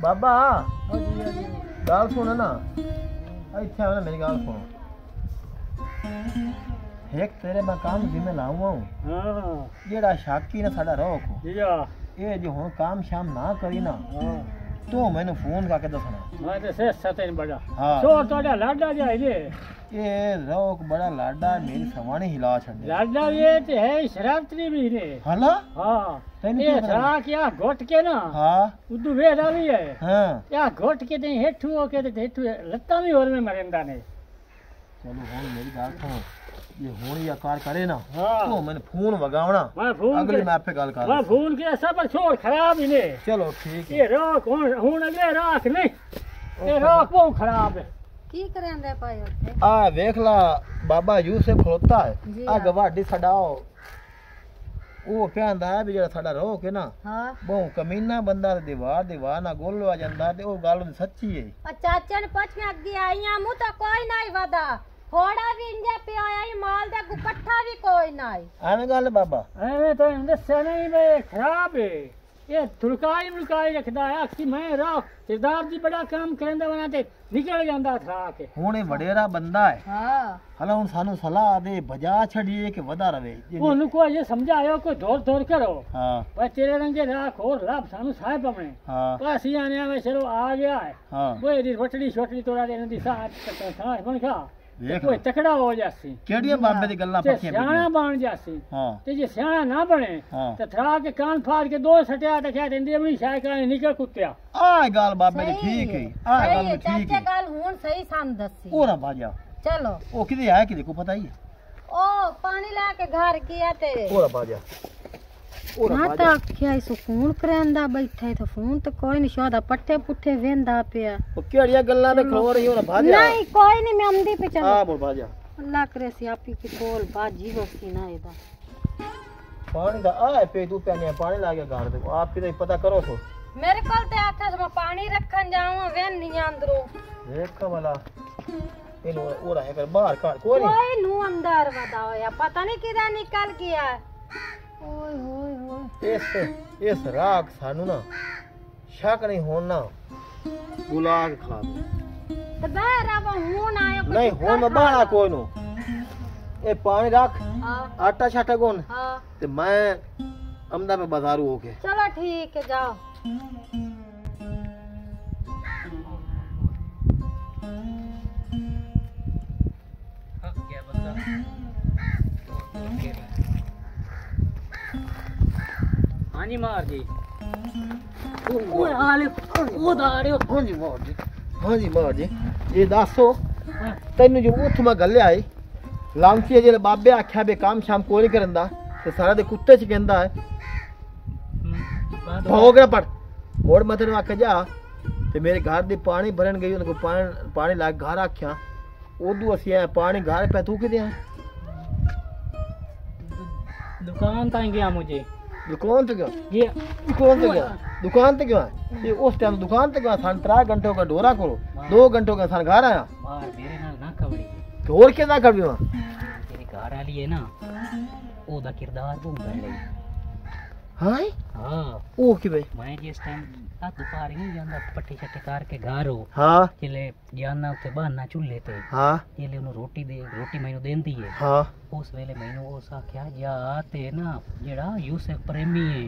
बाबा गल सुन ना इत्थे आओ ना मेरी गल सुन एक तेरे मैं काम जिम्मे लाऊं हां जेड़ा शाकी ना साडा रोक जीजा ये जो हुन काम शाम ना करी ना तो मैंने फोन करके दसना मैं ते से सतेन बड़ा हां छोड़ तोड़ा लाडा जाए जे ये रोक बड़ा लाडा मेरी सवाणी हिला छड़े लाडा ये ते है शराबत्री भी ने हला हां तने ये छा क्या घोट के ना हां उदू वे डाली है हां या घोट के ते हेठू हो के ते हेठू लत्ता भी और में मरेंदा ने चलो हुन मेरी बात सुनो ये हुन या कार करे ना तो मैंने फोन वगावना मैं फोन अगली मैं पे गल कर मैं फोन के सब पर छोड़ खराब ही ने चलो ठीक है ये रोक हुन अगले राख नहीं ये रोक बहुत खराब है की करेंदे पाए ओथे आ देख ला बाबा यूसुफ खलोता है आ गवाडी सडाओ वो कहंदा है भी जेड़ा साडा रोक है ना हां बहुत कमीना बंदा दीवार ना गोलवा जांदा ते ओ गल सच्ची है चाचा ने पछ में अगे आईया मु तो कोई नहीं वादा थोड़ा भी इंजा पे आया ही माल दे गुपट्ठा भी कोई नहीं आने गल बाबा एवे तो इंदे सने बे खराब है ये तुड़काई रखदा है कि मैं राख सरदार जी बड़ा काम करंदा वना ते निकल जांदा था के हुने वडेरा बंदा है हां हला हुन सानू सलाह दे बजा छड़िए के वदा रवे ओनु को ये समझायो को दौर करो हां भाई तेरे रंगे राख और लाभ सानू साहब अपने हां बस आने में चलो आ गया है हां वो एदी वटड़ी छोटड़ी तोड़ा दे नदी साथ करता था मन खा कोई तकड़ा हो जासी केड़िया बाबे दी गल्ला पक्कियां सियाना बन जासी हां ते जे सियाना ना बने ते थरा के कान फाड़ के दो सटिया ते कह देंदी अपनी शाय का निकल कुत्तिया आ गल बाबे दी ठीक है आ गल ठीक है गल हुन सही सान दसी ओ ना बाजा चलो ओ किदे आया किदे को पता ही है ओ पानी ला के घर किया ते ओ ना बाजा ना ता क्या इस फोन करंदा बैठा तो फोन तो कोई नहीं शोदा पट्टे पुट्ठे वेंदा पिया ओ केड़िया गल्ला ते खलो रही हो ना भाजा नहीं कोई नहीं मैं अमदी पे चल हां बोल भाजा अल्लाह करे सी आपी की बोल बाजी होसी ना एदा पानी दा आए पे तू पेने पानी ला के घर दे आप किदे पता करो तो मेरे कोल ते आखा मैं पानी रखन जाऊं वेन नहीं अंदरो देख वाला इनो ओरा है कर बाहर काट कोई नु अंदर वदा होया पता नहीं किदा निकल गया ओए होए होए इस राख सानू ना शक नहीं होना गुलाग खा तो बाहर आवा हुन आयो नहीं होन में बाड़ा कोई नो ए पानी रख आटा छाटा कोन हां ते मैं अमदा पे बाजारू होके चलो ठीक है जाओ हां क्या बंदा हां जी मार जी ओए आले ओ दाड़ियो हां जी मार जी ये दसो तैनू जो उठ मैं गल्ले आई लांची जेले बाबे आख्या बे काम शाम कोई नहीं करंदा ते सारा दे कुत्ते च कहंदा है भोगरा पड़ मोड़ मथे नु आख जा ते मेरे घर दी पानी भरन गई उनको पानी ला घर आख्या ओदू असी आए पानी घर पे तू किदे है दुकान ताई गया मुझे दुकान ते गया ये दुकान ते गया ये उस टाइम दुकान ते गया सन 3 घंटों का डोरा करो 2 घंटों का सन घर आया मार मेरे नाल ना कवड़ी तो और केदा कर दियो तेरी घर वाली है ना ओदा किरदार वो कर ले हां हां ओ कि भाई मैं जिस टाइम आ दोपहर नहीं जांदा पट्टी छट्टे कार के घर हो हां चले जाना उते बहाना चूल्हे ते हां चले उनु रोटी मैनू देंदी है हां उस वेले मैनू उस आख्या जा ते ना जेड़ा यूसुफ प्रेमी है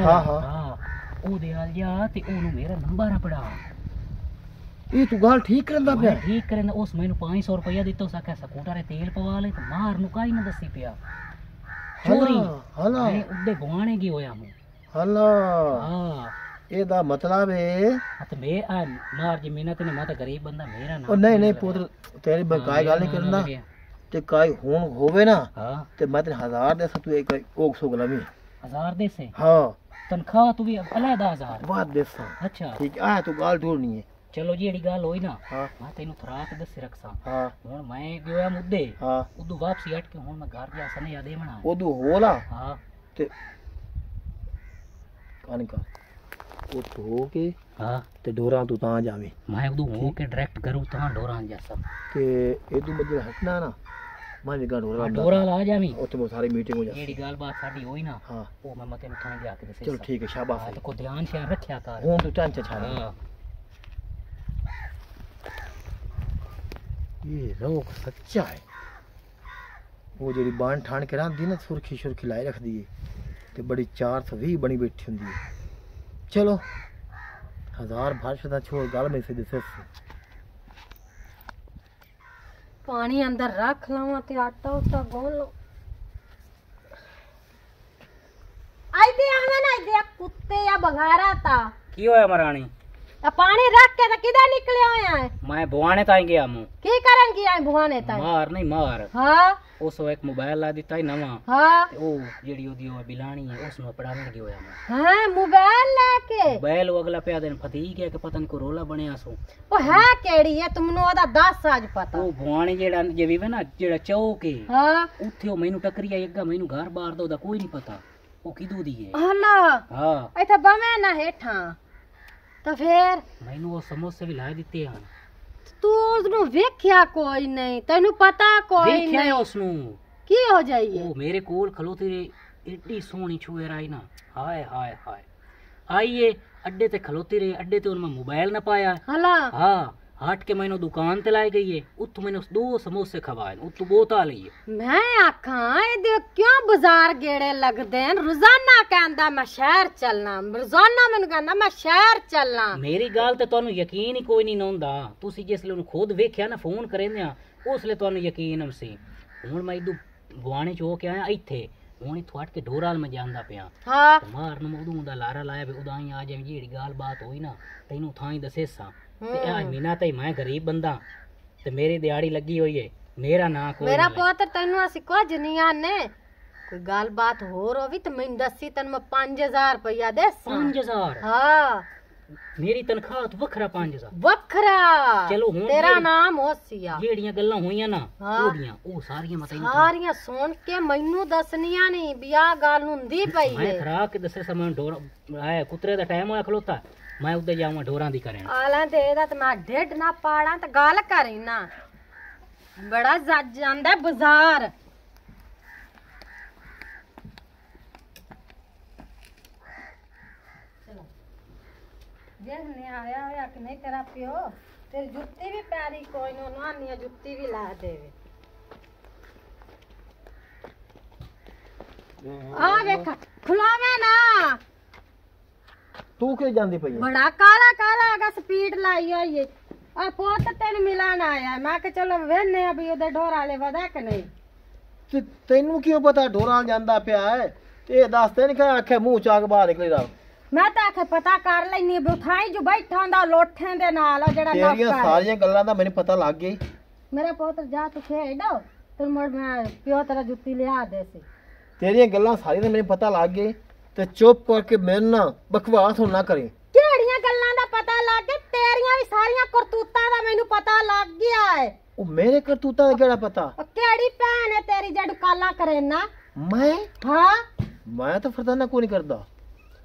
हां हां ओ दे आल जा ते ओनु मेरा नंबर पड़ा ये तू गाल ठीक करंदा पे ठीक करंदा उस मैनू 500 रुपया दित्तो साका स्कूटर तेल पवा ले ते मार नु काई ना दसी पिया चोरी हला मैं उदे गवाने की होया हूं हला हां एदा मतलब है तो मैं आ मार जी मेहनत ने मैं तो गरीब बंदा मेरा ना ओ नहीं पुत्र तेरी बकाई गाल नहीं करना ते काई होन होवे ना हां ते मैं तेरे 1000 दे तू एक ओक सो गुलामी 1000 दे से हां तनख्वाह तू भी अलग 1000 बात दे अच्छा ठीक आ तू गाल ढूंढनी है चलो जी एडी गाल होई ना हां मैं तेनु थराक दस रखसा हां हुन मैं गया मुद्दे हां उदू वापसी हट के हुन मैं घर जा सने याद देवना उदू होला हां ते कानी का ओ तो के हां ते डोरा तू ता जावे मैं उदू हो के डायरेक्ट करू ता डोरा जा सब ते एदू बजे हटना ना मैं भी डोरा ला जावी ओते वो सारी मीटिंग हो जाती जेडी गल बात साडी होई ना हां ओ मैं मते नु थाने जाके दसे चलो ठीक है शाबाश तो को ध्यान से रखया कर हूं तू टेंशन छाड़ हां ये रोक सच्चा है वो जेडी बाण ठाण के रांदी ना सुरखी सुरखी लाई रख दी ते बड़ी 420 बनी बैठी हुंदी चलो 1000 भाषा छोड़ गल में से दसे पानी अंदर रख लावा ते आटा उटा गोल लो आई दे हमें ना दे कुत्ते या बघारा था की होया महारानी आ पानी रख के तो किधर निकले आया है मैं भुआने ताई गया मु की करन की आई भुआने ताई मार नहीं मार हां उसो एक मोबाइल ला दिता ही नवा हां ओ जेडी ओदी ओ बिलानी है उसनो पढ़ाने गयो या मैं हां मोबाइल लेके मोबाइल वो अगला पे दिन फती गया कि पता नहीं को रोला बनया सो ओ है केड़ी है तुमनो ओदा 10 आज पता ओ भुआने जेड़ा जे वीवे ना जेड़ा चौक है हां उथे ओ मैनू टकरिया एकगा मैनू घर बार दो दा कोई नहीं पता ओ किदू दी है हला हां इथे बमे ना हेठा तो फिर मैनू वो समोसे भी ला दिते हैं तू उसनु वेख्या कोई नहीं तैनू पता कोई नहीं देखया है उसनु की हो जाइए ओ मेरे कोल खलोती रे एडी सोहनी छुए आई ना हाय हाय हाय आइए अड्डे ते खलोती रे अड्डे ते उनमें मोबाइल ना पाया हला हां हट के मैंने दुकान ते लाई गई है उत मैंने 2 समोसे खवाए उत बोता ली मैं आखा ए दे क्यों बाजार गेड़े लगदे हैं रोजाना कहंदा मैं शहर चलना रोजाना मैनू कहंदा मैं शहर चलना मेरी गल ते तन्नू यकीन ही कोई नहीं होंदा तुसी जिसले उन खुद वेख्या ना फोन करेंदे उसले तन्नू यकीन हमसी हुन मैं इदू बुआने चो के आया इथे हुन इथों हट के ढोराल में जांदा पिया हां मारन उदू दा लारा लाया भी उदाई आ जाए जेड़ी गाल बात होई ना तैनू थाई दसेसा ते आ मीना तई मैं गरीब बंदा ते मेरी दिहाड़ी लगी हुई है मेरा ना कोई मेरा पुत्र तैनू असि कुछ नहीं आने कोई गल बात होर होवी ते मैं दसी तन मैं 5000 रुपया दे 5000 हां मेरी तनख्वाह तो वखरा 5000 वखरा चलो हुन तेरा नाम होसिया जेड़ियां गल्लां होईयां ना ओदियां ओ सारियां मत सारियां सुन के मैनू दसनियां नहीं बियाह गल हुंदी पई मैं है खरा के दसे समय ढोर आए कुतरे दा टाइम होया खलोता मैं उदे जाऊं ढोरां दी करें आला दे दा ते मैं ढेड ना पाड़ा ते गल करी ना बड़ा जज जांदा बाजार देखने आया होया कि नहीं तेरा पियो तेरी जुत्ती भी प्यारी कोई नो नानी जुत्ती भी ला देवे आ देख खुलावे ना तू के जांदी पई बड़ा काला काला अगा स्पीड लाई होई है आ पोत तेन मिलान आया मैं के चलो वेने अभी ओदे ढोराले वदा के नहीं तैनू क्यों पता ढोरां जांदा पिया है ते दस ते नहीं आखे मुंह चाक बाहर निकली रा मैं तो आखे पता कर लेनी बुथाई जो बैठा हुंदा लोठे दे नाल जेड़ा तेरियां सारियां गल्लां दा मैनू पता लग गई मेरा पुत्र जा तू खेडो ते मोड़ मैं पियो तेरा जुत्ती लिया दे सी तेरियां गल्लां सारियां दा मैनू पता लग गई ते चुप करके मेरे ना बकवास ना करी केड़ियां गल्लां दा पता लग गया तेरियां भी सारियां करतूतां दा मैनू पता लग गया है ओ मेरे करतूतां दा केड़ा पता केड़ी भैन है तेरी जड़ काला करे ना मैं हां मैं तो फरदाना कोई नहीं करदा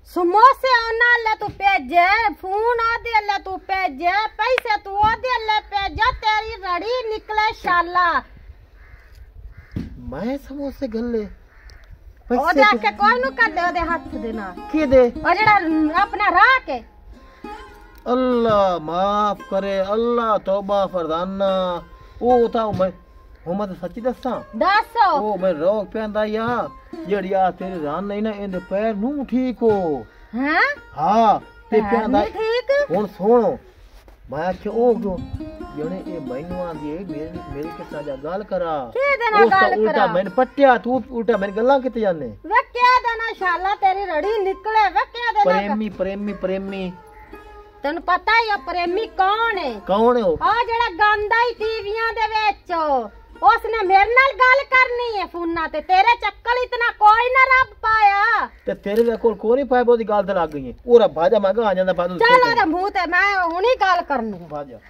समोसे ओना ले तू भेजे फोन आदे ले तू भेजे पैसे तू आदे ले भेजा तेरी रड़ी निकले शाला मैं समोसे गल्ले ओदे आके कोई नु कर दे ओदे हाथ दे ना की दे ओ जेड़ा अपना राह के अल्लाह माफ करे अल्लाह तौबा फरदाना ओ था मैं मैं तो सच्ची दसा दसो ओ मैं रोक पैंदा या जेड़ी आ तेरी रान नहीं ना इंदे पैर नू ठीक हो हैं हां ते पैंदा ठीक हुन सुनो मैं आखे ओ जो जने ए मैनू आंदी मेरी किसा जा गल करा के देना गल करा उल्टा मैंने पट्टिया तू उल्टा मैंने गल्ला किते जाने वे के देना शाला तेरी रड़ी निकले वे के देना प्रेमी प्रेमी प्रेमी तन्नू पता है प्रेमी कौन है ओ आ जेड़ा गांदा ही टीवीयां दे विच उसने मेरे नाल गल करनी है फोना ते तेरे चक्कर इतना कोई ना रब पाया ते तेरे दे कोल कोई नहीं पाया बोदी गल ते लग गई है ओरा भाजा मांगा आ जांदा बाद चल ओदे मुंह ते मैं हुनी गल करनी भाजा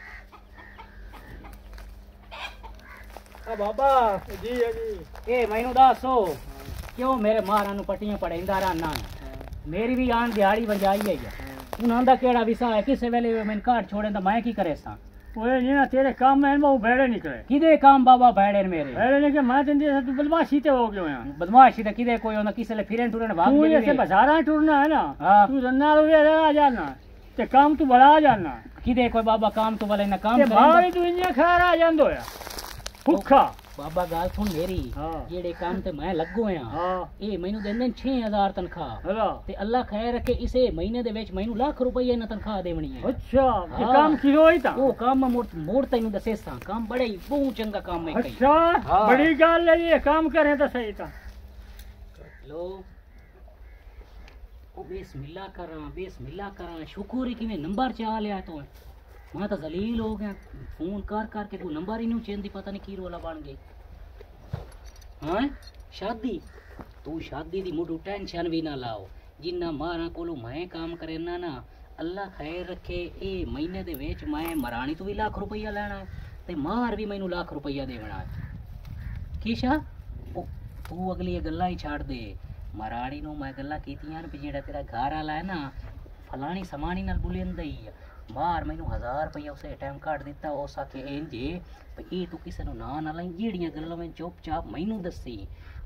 आ बाबा जी ए मैनू दसो क्यों मेरे मारा नु पट्टियां पड़ेंदा रहना मेरी भी आन दिहाड़ी बजाई है उन्हां दा केड़ा विसा है किसे वेले मैं घर छोड़े तो मैं की करे सा ओए ये ना तेरे काम में वो भेड़े निकले किदे काम बाबा भेड़े मेरे भेड़े निकले मैं तेंदी तू बदमाशी ते हो गयो है बदमाशी ते किदे कोई होना किसे ले फिरन टुरन भाग तू गए ऐसे बाजारां टुरना है ना हाँ। तू रन्ना वे आ जाना ते काम तू बड़ा जाना किदे कोई बाबा काम तो वाले ना काम ते बाहर तू इन्ने खार आ जांदो है भुखा बाबा गाल सुन मेरी हाँ। जेड़े काम ते मैं लगो हां हां ए मैनू देंदे 6000 तनख्वाह हेलो ते अल्लाह खैर रखे इसे महीने दे विच मैनू लाख रुपया ना तनख्वाह देवनी है अच्छा ते हाँ। काम किरो ही ता ओ काम मैं मोड़ तैनू दसे सा काम बड़ा ही बहुत चंगा काम है कई अच्छा हाँ। बड़ी गल है ये काम करे तो सही ता लो ओ बिस्मिल्लाह करा शुक्र है कि मैं नंबर चा लिया तो मैं तो जलील हो गया फोन कर के कोई नंबर ही नहीं चेंदी पता नहीं की रोला बन गई हाँ शादी तू शादी दी मुझे टेंशन भी ना लाओ जिन्ना मारा कोलो मैं काम करे ना अल्लाह खैर रखे ए महीने दे विच मैं मरानी तो भी लाख रुपया लेना है ते मार भी मैनू लाख रुपया देना है किशा तू अगली गल्ला ही छाड़ दे मरानी नु मैं गल्ला कीतियां भी जेड़ा तेरा घर वाला है ना फलानी समानी नाल बुलेंदा ही मार मैनू 1000 रुपया उसे टाइम काट दिता उस आखे इंजे भई तू किसे नु ना लाई जेड़ियां गल्लां मैं चुपचाप मैनू दसी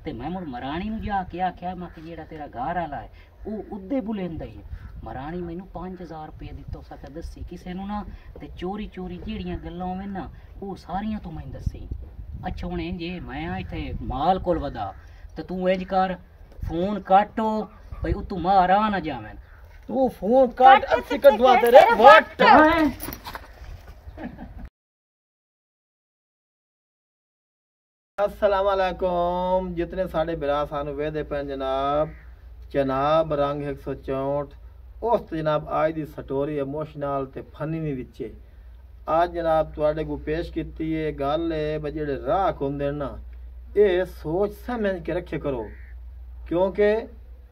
ते मैं मुड़ मरानी नु जाके आख्या मैं कि जेड़ा तेरा घर वाला है ओ उदे बुलेंदा ही मरानी मैनू 5000 रुपया दिता उस आखे दसी किसे नु ना ते चोरी जेड़ियां गल्लां होवे ना ओ सारियां तू मैं दसी अच्छा हुण इंजे मैं इत्थे माल कोल वदा ते तू इंज कर फोन काटो भई तू मार आ ना जावें तू फोन काट अच्छी कर दुआ तेरे व्हाट अस्सलाम वालेकुम जितने साडे बिरा सानू वेदे पैन जनाब रंग 164 उस जनाब आज दी स्टोरी इमोशनल ते फनी भी विचे आज जनाब तुहाडे को पेश कीती है गल है ब जेड़े राह हुंदे ना ये सोच समझ के रखे करो क्योंकि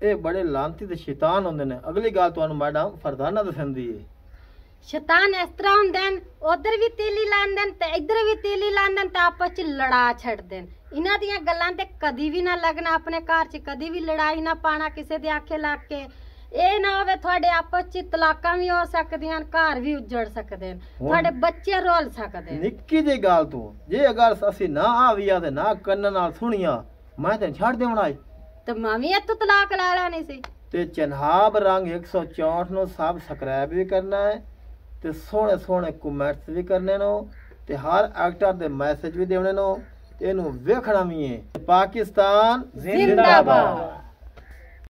ये बड़े लांती ते शैतान होंदे ने अगली गल तुहानू मैडम फरदाना दसंदी है शैतान इस तरह होंदे न उधर भी तीली लांदे न ते इधर भी तीली लांदे न ते आपस च लड़ा छड़दे न इन्हां दियां गल्लां ते कदी भी ना लगना अपने घर च कदी भी लड़ाई ना पाना किसे दे आखे लग के ਇਹ ਨਾ ਹੋਵੇ ਤੁਹਾਡੇ ਆਪਸ ਚ ਤਲਾਕਾਂ ਵੀ ਹੋ ਸਕਦੀਆਂ ਘਰ ਵੀ ਉੱਜੜ ਸਕਦੇ ਨੇ ਤੁਹਾਡੇ ਬੱਚੇ ਰੋਲ ਸਕਦੇ ਨੇ ਨਿੱਕੀ ਜਿਹੀ ਗੱਲ ਤੂੰ ਜੇ ਅਗਰ ਅਸੀਂ ਨਾ ਆਵੀਆ ਤੇ ਨਾ ਕੰਨ ਨਾਲ ਸੁਣੀਆਂ ਮੈਂ ਤੇ ਛੱਡ ਦੇਵਣਾ ਏ ਤੇ ਮਾਮੀ ਇਹ ਤੂੰ ਤਲਾਕ ਲੈ ਲੈਣੀ ਸੀ ਤੇ ਜਨਾਬ ਰੰਗ 164 ਨੂੰ ਸਬਸਕ੍ਰਾਈਬ ਵੀ ਕਰਨਾ ਹੈ ਤੇ ਸੋਹਣੇ ਸੋਹਣੇ ਕਮੈਂਟਸ ਵੀ ਕਰਨੇ ਨੇ ਤੇ ਹਰ ਐਕਟਰ ਦੇ ਮੈਸੇਜ ਵੀ ਦੇਣੇ ਨੇ ਤੇ ਇਹਨੂੰ ਵੇਖਣਾ ਵੀ ਹੈ ਪਾਕਿਸਤਾਨ ਜ਼ਿੰਦਾਬਾਦ।